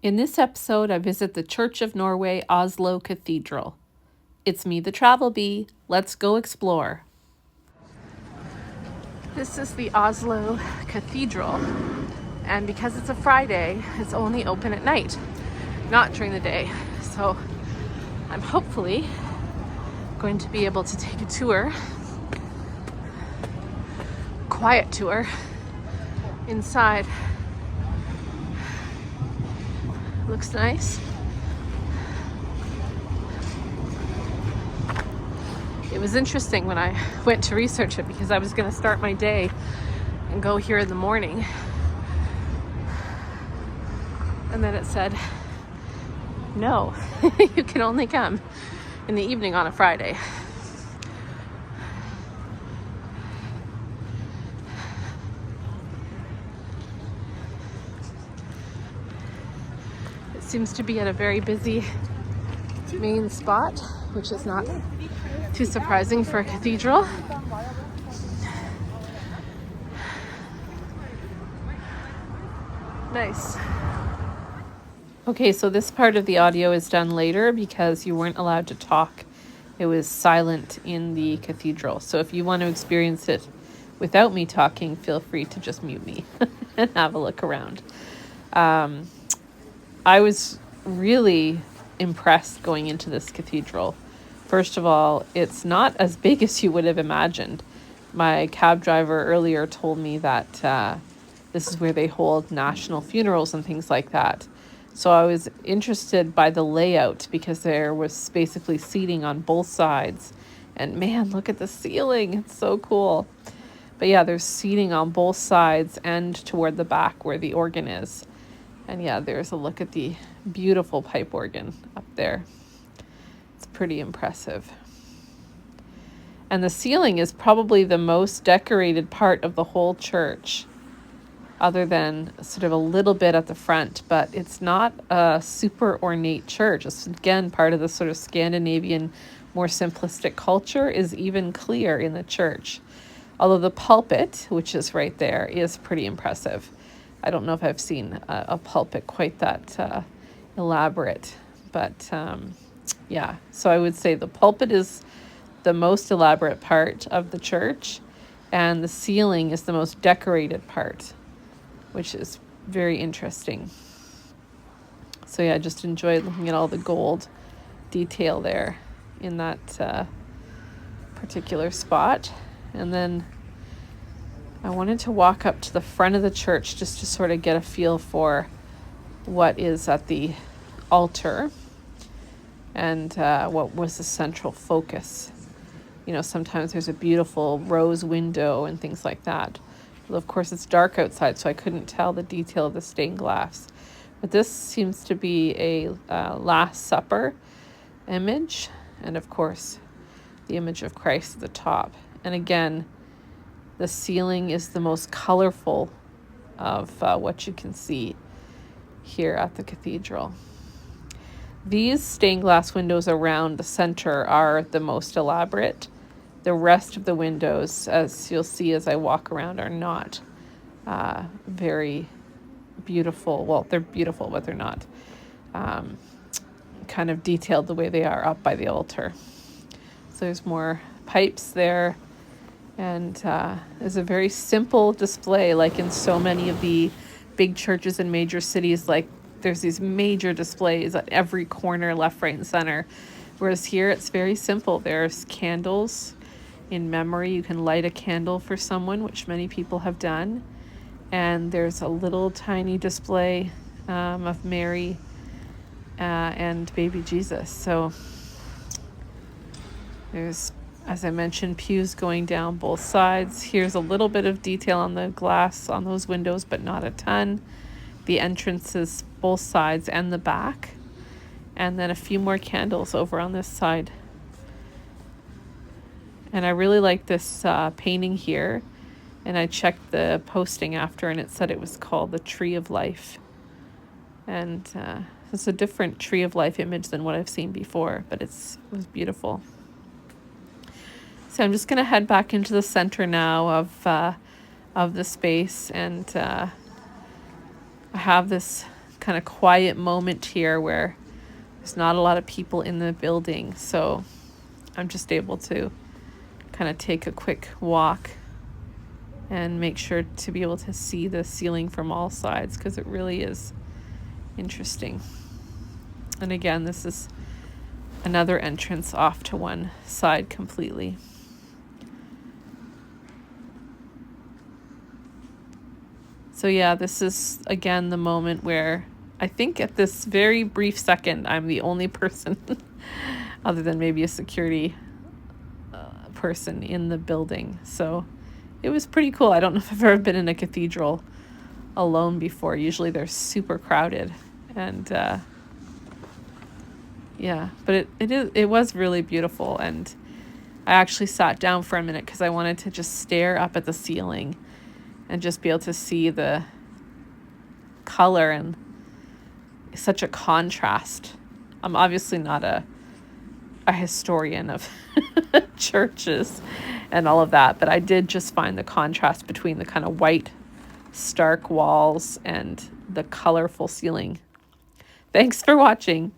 In this episode, I visit the Church of Norway, Oslo Cathedral. It's me, the travel bee. Let's go explore. This is the Oslo Cathedral, and because it's a Friday, it's only open at night, not during the day. So I'm hopefully going to be able to take a tour, quiet tour, inside. Looks nice. It was interesting when I went to research it because I was going to start my day and go here in the morning. And then it said, no, you can only come in the evening on a Friday. It seems to be at a very busy main spot, which is not too surprising for a cathedral. Nice. Okay, so this part of the audio is done later because you weren't allowed to talk. It was silent in the cathedral. So if you want to experience it without me talking, feel free to just mute me and have a look around. I was really impressed going into this cathedral. First of all, it's not as big as you would have imagined. My cab driver earlier told me that this is where they hold national funerals and things like that. So I was interested by the layout because there was basically seating on both sides. And man, look at the ceiling. It's so cool. But yeah, there's seating on both sides and toward the back where the organ is. And yeah, there's a look at the beautiful pipe organ up there. It's pretty impressive. And the ceiling is probably the most decorated part of the whole church, other than sort of a little bit at the front, but it's not a super ornate church. It's again part of the sort of Scandinavian, more simplistic culture is even clear in the church. Although the pulpit, which is right there, is pretty impressive. I don't know if I've seen a pulpit quite that elaborate, but yeah. So I would say the pulpit is the most elaborate part of the church, and the ceiling is the most decorated part, which is very interesting. So yeah, I just enjoyed looking at all the gold detail there in that particular spot. And then I wanted to walk up to the front of the church just to sort of get a feel for what is at the altar and what was the central focus. You know, sometimes there's a beautiful rose window and things like that. Well, of course, it's dark outside, so I couldn't tell the detail of the stained glass. But this seems to be a Last Supper image, and of course, the image of Christ at the top. And again, the ceiling is the most colorful of what you can see here at the cathedral. These stained glass windows around the center are the most elaborate. The rest of the windows, as you'll see as I walk around, are not very beautiful. Well, they're beautiful, but they're not kind of detailed the way they are up by the altar. So there's more pipes there. And there's a very simple display, like in so many of the big churches in major cities. Like there's these major displays at every corner, left, right, and center. Whereas here it's very simple. There's candles in memory. You can light a candle for someone, which many people have done. And there's a little tiny display of Mary and baby Jesus. So there's, as I mentioned, pews going down both sides. Here's a little bit of detail on the glass on those windows, but not a ton. The entrances, both sides and the back. And then a few more candles over on this side. And I really like this painting here. And I checked the posting after, and it said it was called the Tree of Life. And it's a different Tree of Life image than what I've seen before, but it was beautiful. So I'm just going to head back into the center now of the space, and I have this kind of quiet moment here where there's not a lot of people in the building. So I'm just able to kind of take a quick walk and make sure to be able to see the ceiling from all sides, because it really is interesting. And again, this is another entrance off to one side completely. So yeah, this is again the moment where I think at this very brief second, I'm the only person other than maybe a security person in the building. So it was pretty cool. I don't know if I've ever been in a cathedral alone before. Usually they're super crowded, and yeah, but it was really beautiful. And I actually sat down for a minute because I wanted to just stare up at the ceiling and just be able to see the color and such a contrast. I'm obviously not a historian of churches and all of that, but I did just find the contrast between the kind of white, stark walls and the colorful ceiling. Thanks for watching.